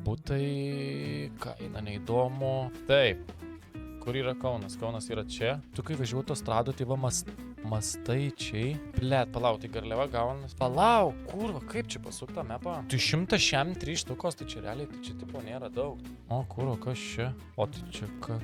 Butai, kaina neįdomu. Taip. Kur yra Kaunas? Kaunas yra čia. Tu kai važiuoji autostradu, tai va mastaičiai. Blet, palauk, tai Garliava gaunas. Palauk, kurva, kaip čia pasukta mapą? Tu 103 štukos, tai čia realiai, tai čia tipo nėra daug. O, kurva, kas čia? O, tai čia ką?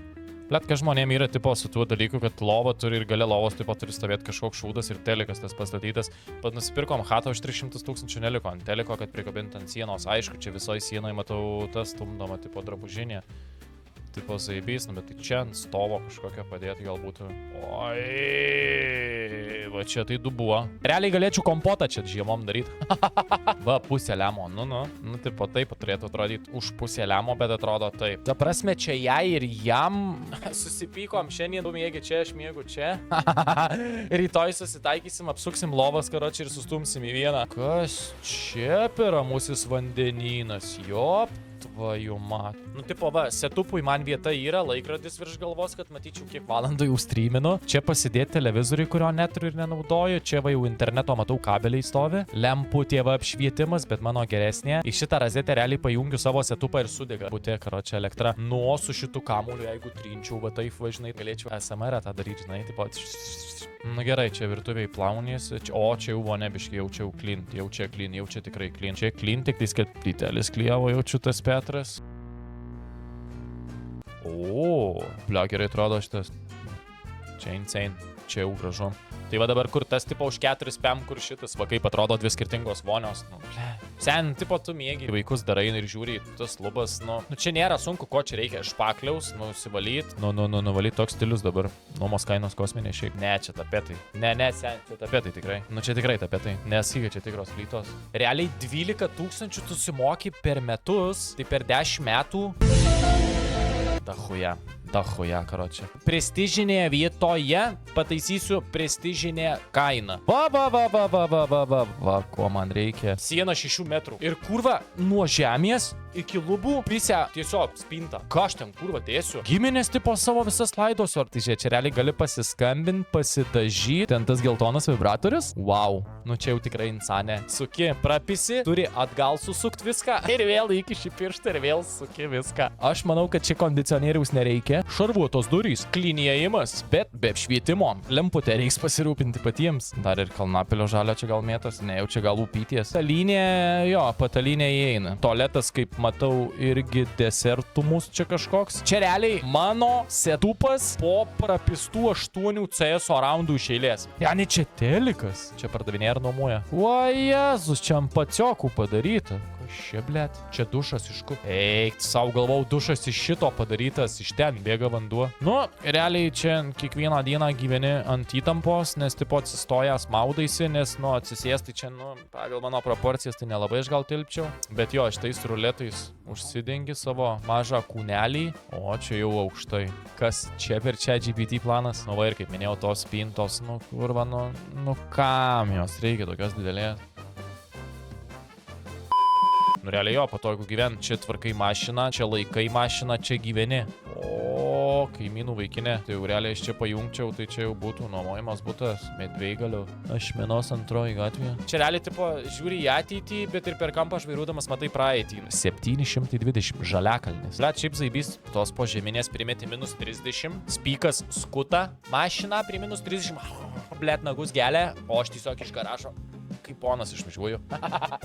Blet, kad žmonėm yra tipo su tuo dalyku, kad lova turi ir gale lovos taip pat turi stovėti kažkoks šūdas ir telikas tas pastatytas. Pat nusipirkom hatą už 300 000 neliko ant teliko, kad prikabinti ant sienos. Aišku, čia visoje sienoje matau tas stumdoma tipo drabužinė. Tipo zaibys, nu bet tai čia ant stovo kažkokią padėti galbūt. Oi, va čia tai dubuo. Realiai galėčiau kompotą čia žiemom daryti. Va, pusė lemo, nu tipo taip turėtų atrodyti už pusę lemo, bet atrodo taip. Ta prasme, čia jai ir jam susipykom, šiandien tu mėgi čia, aš mėgu čia. Rytoj susitaikysim, apsuksim lovas, karočią ir sustumsim į vieną. Kas čia per ramusis vandenynas, jop. Tvaju mat. Nu, tipo, va, setupui man vieta yra, laikrodis virš galvos, kad matyčiau, kiek valandų jau streaminu. Čia pasidėti televizorių, kurio neturiu ir nenaudoju. Čia va jau interneto matau kabeliai stovi. Lemputė va apšvietimas, bet mano geresnė. Į šitą razetę realiai pajungiu savo setupą ir sudega. Būtė, karočią, elektra. Nu, su šitu kamuliu, jeigu trinčiau, va taip, va, žinai, galėčiau SMR tą daryti, žinai, tipo. Nu gerai, čia virtuviai plaunėsi. O, čia jau vonebiškai, jau čia jau clean, jau čia tikrai clean. Čia clean, tik tai kad plytelis klijavo, jaučiu tas Petras. O, blia, gerai atrodo šitas. Čia insane, čia jau gražu. Tai va dabar kur tas tipo už 4 PM, kur šitas, va kaip atrodo dvi skirtingos vonios. Nu, ble. Sen, tipo tu mėgi vaikus darai ir žiūri tas lubas, nu čia nėra sunku, ko čia reikia. Špakliaus, nusivalyt. Nuvalyt toks stilius dabar. Nuomos kainos kosminė šiaip. Ne, čia tapetai. Ne, sen, čia tapetai tikrai. Nu čia tikrai tapetai. Nesyga, čia tikros plytos. Realiai 12 000 tu simoki per metus, tai per 10 metų. Dachuja, karočią. Prestižinėje vietoje pataisysiu prestižinė kaina. Va, ko man reikia. Siena 6 metrų. Ir kurva nuo žemės iki lubų prisę tiesiog spinta. Ką aš ten kurva dėsiu? Giminės tipo savo visas laidosiu. Ar tai čia realiai gali pasiskambinti, pasidažyti. Ten tas geltonas vibratorius. Wow. Nu čia jau tikrai insane. Suki, prapisi, turi atgal susukt viską. Ir vėl įkiši pirštą ir vėl suki viską. Aš manau, kad čia kondicionieriaus nereikia. Šarvuotos durys, klinėjimas, bet be apšvietimo. Lemputę reiks pasirūpinti patiems. Dar ir kalnapilio žalio čia gal mėtas, ne jau čia gal upyties. Patalynė, jo, patalynė įeina. Tualetas, kaip matau, irgi desertumus čia kažkoks. Čia realiai mano setupas po prapistų 8 CS raundų iš eilės. Jani čia telikas. Čia pardavinėja ir nuomoja. O Jezus, čia ant paciokų padaryta. Šia, blėt, čia dušas iš kur? Eik, savo galvau, dušas iš šito padarytas, iš ten bėga vanduo. Nu, realiai čia kiekvieną dieną gyveni ant įtampos, nes tipo atsistojęs maudaisi, nes, nu, atsisėsti čia, nu, pagal mano proporcijas, tai nelabai aš gal tilpčiau. Bet jo, šitais ruletais užsidengi savo mažą kūnelį, o čia jau aukštai. Kas čia per čia GPT planas? Nu, va ir kaip minėjau, tos spintos, nu, kurva, nu, kam jos reikia tokios didelės? Nu, realiai jo, patogu gyvent, čia tvarkai mašiną, čia laikai mašiną, čia gyveni. O, kaimynų vaikinė, tai jau realiai aš čia pajungčiau, tai čia jau būtų nuomojimas būtas, Medveigalio, Ašmenos antroji gatvė. Čia realiai tipo žiūri į ateitį, bet ir per kampą aš vairuodamas matai praeitį. 720, žaliakalnis. Blet, šiaip zaibys, tos požeminės primeti -30, spykas skuta, mašina prie -30, blet, nagus gelia, o aš tiesiog iš garažo. Kaip ponas išvažiuoju.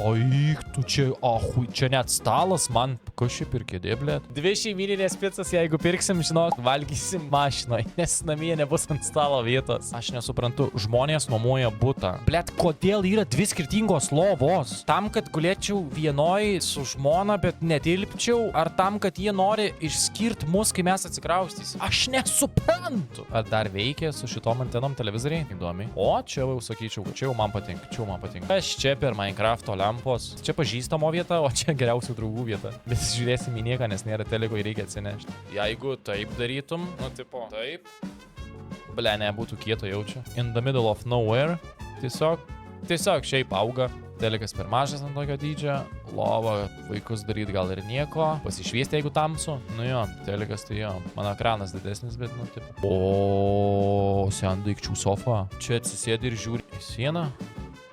Oik, tu čia, ahui, čia net stalas man. Kas čia per kėdė, blėt? 2 šeimyninės picas, jeigu pirksim, žinok, valgysim mašinoj, nes namie nebus ant stalo vietos. Aš nesuprantu, žmonės nuomoja butą. Blėt, kodėl yra 2 skirtingos lovos? Tam, kad gulėčiau vienoj su žmona, bet netilpčiau, ar tam, kad jie nori išskirti mus, kai mes atsikraustysim? Aš nesuprantu. Ar dar veikia su šitom antenom televizoriai? Įdomi. O, čia jau sakyčiau, čia jau man patinka, Aš čia per Minecrafto lempos. Čia pažįstamo vieta, o čia geriausių draugų vieta. Bet žiūrėsim į nieką, nes nėra teliko ir reikia atsinešti. Jeigu taip darytum, nu tipo, taip. Ble, nebūtų kieto jaučia. In the middle of nowhere. Tiesiog šiaip auga. Telikas per mažas ant tokio dydžio. Lova, vaikus daryti gal ir nieko. Pasišviesti, jeigu tamsu. Nu jo, telikas tai jo. Mano ekranas didesnis, bet nu taip. O, sen daikčių sofa. Čia atsisėdi ir žiūri į sieną.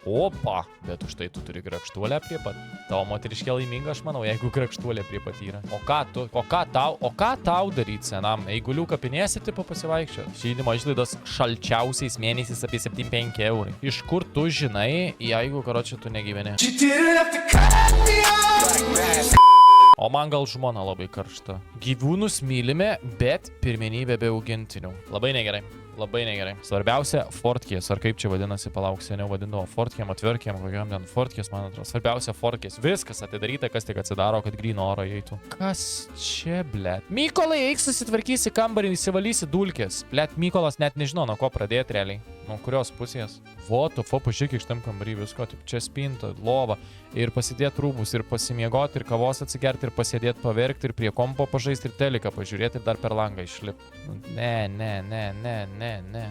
Opa, bet už tai tu turi grakštuolę prie pat. Tavo moteriškė laiminga, aš manau, jeigu grakštuolė prie pat yra. O ką tau daryti senam? Eigulių kapinėsi, tipo pasivaikščio. Šildymo išlaidos šalčiausiais mėnesiais apie 7-5 eurai. Iš kur tu žinai, jeigu, karočią, tu negyveni? O man gal žmona labai karšta. Gyvūnus mylime, bet pirmenybė be augintinių. Labai negerai. Labai negerai. Svarbiausia fortkės, ar kaip čia vadinasi, palauk, seniau vadindavo fortkėm, atverkėm, kokiam ten fortkės, man atrodo. Svarbiausia fortkės. Viskas atidaryta, kas tik atsidaro, kad gryno oro eitų. Kas čia, blet? Mykolai, eik susitvarkysi kambarį, įsivalysi dulkės. Blet, Mykolas net nežino, nuo ko pradėti realiai. Nuo kurios pusės. Voto, pažiūrėk iš tam kambarį, visko, taip, čia spinta, lova. Ir pasidėti rūbus, ir pasimiegoti, ir kavos atsigerti, ir pasėdėti paverkti, ir prie kompo pažaisti, ir teliką pažiūrėti, ir dar per langą išlipti. Ne.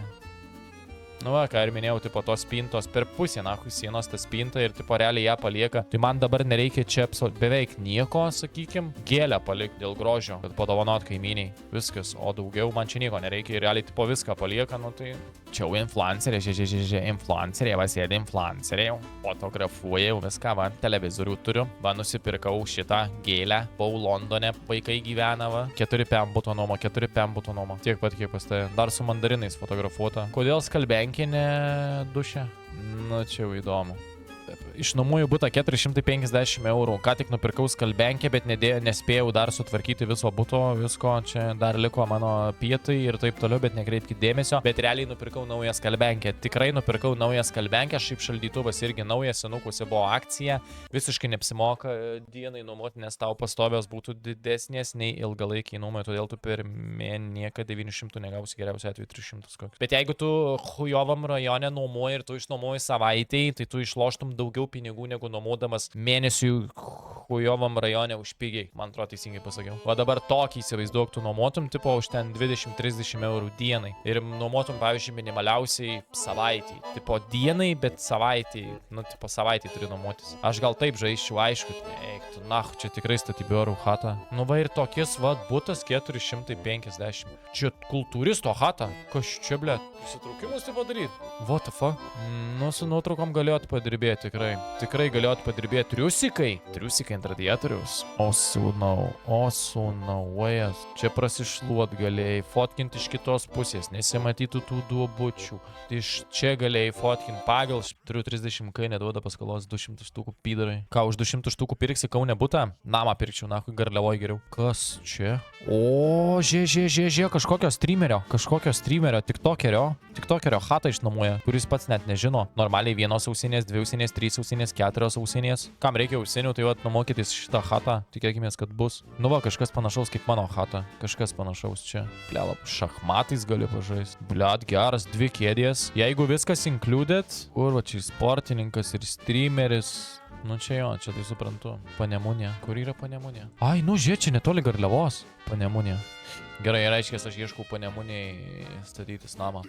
Nu va, ką ir minėjau, tipo tos spintos per pusę, nahui, sienos ta spinta ir tipo realiai ją palieka. Tai man dabar nereikia čia beveik nieko, sakykim, gėlę palikti dėl grožio, kad padovanot kaimyniai. Viskas, o daugiau man čia nieko nereikia ir realiai tipo viską palieka, nu tai... Čia jau influencerė, influencerė, va sėdė influencerė jau, fotografuoja jau viską, va, televizorių turiu, va, nusipirkau šitą gėlę, buvau Londone, vaikai gyvena, va, 4 pembuto nuoma, tiek pat kiek pas tai, dar su mandarinais fotografuota. Kodėl skalbenkinė duše? Nu, čia jau įdomu. Išnuomuoju butą 450 eurų, ką tik nupirkau skalbenkę, bet nespėjau dar sutvarkyti viso buto, visko, čia dar liko mano pietai ir taip toliau, bet nekreipkite dėmesio, bet realiai nupirkau naują skalbenkę, tikrai nupirkau naują skalbenkę, šiaip šaldytuvas irgi naujas, senukuose buvo akcija, visiškai neapsimoka dienai nuomoti, nes tau pastovios būtų didesnės nei ilgalaikiai nuomai, todėl tu per mėnesį 900 negausi, geriausiu atveju 300 kokius. Bet jeigu tu chujovam rajone nuomoji ir tu išnuomoji savaitei, tai tu išloštum daugiau pinigų negu nuomodamas mėnesių chujovam rajone už pigiai. Man atrodo teisingai pasakiau. Va dabar tokį įsivaizduok, tu nuomotum tipo už ten 20-30 eurų dienai. Ir nuomotum, pavyzdžiui, minimaliausiai savaitį. Tipo dienai, bet savaitį. Nu, tipo savaitį turi nuomotis. Aš gal taip žaisčiau, aišku. Eik tu, nah, čia tikrai statybių orų chata. Nu va ir tokis, va, butas 450. Čia kultūristo chata. Kas čia, ble? Įsitraukimus tai padaryti. What the fuck? Nu, su nuotraukom galėjot padirbėti, tikrai. Tikrai galėjot padirbėti. Triusikai ant radiatoriaus. O sūnau, vajas. Čia prasišluot galėjai, fotkinti iš kitos pusės, nesimatytų tų duobučių. Iš čia galėjai fotkinti pagal, turiu 30 kai, neduoda paskolos 200 štukų pydarai. Ką, už 200 štukų pirksi Kaune butą? Namą pirkčiau, nahui, garliavoj geriau. Kas čia? O, kažkokio streamerio, tiktokerio chatą išnuomoja, kuris pats net nežino. Normaliai 1 ausinės, 2 ausinės, 3 ausinės, 4 ausinės. Kam reikia ausinių, tai vat numokytis šitą chatą, tikėkimės, kad bus. Nu va, kažkas panašaus kaip mano chata. Kažkas panašaus čia. Blelap, šachmatais gali pažaisti. Blet, geras, 2 kėdės. Jeigu viskas included, kur va čia sportininkas ir streameris. Nu čia jo, čia tai suprantu. Panemunė. Kur yra Panemunė? Ai, nu žiūrėk, čia netoli Garliavos. Panemunė. Gerai, reiškia, aš ieškau Panemunėj statytis namą.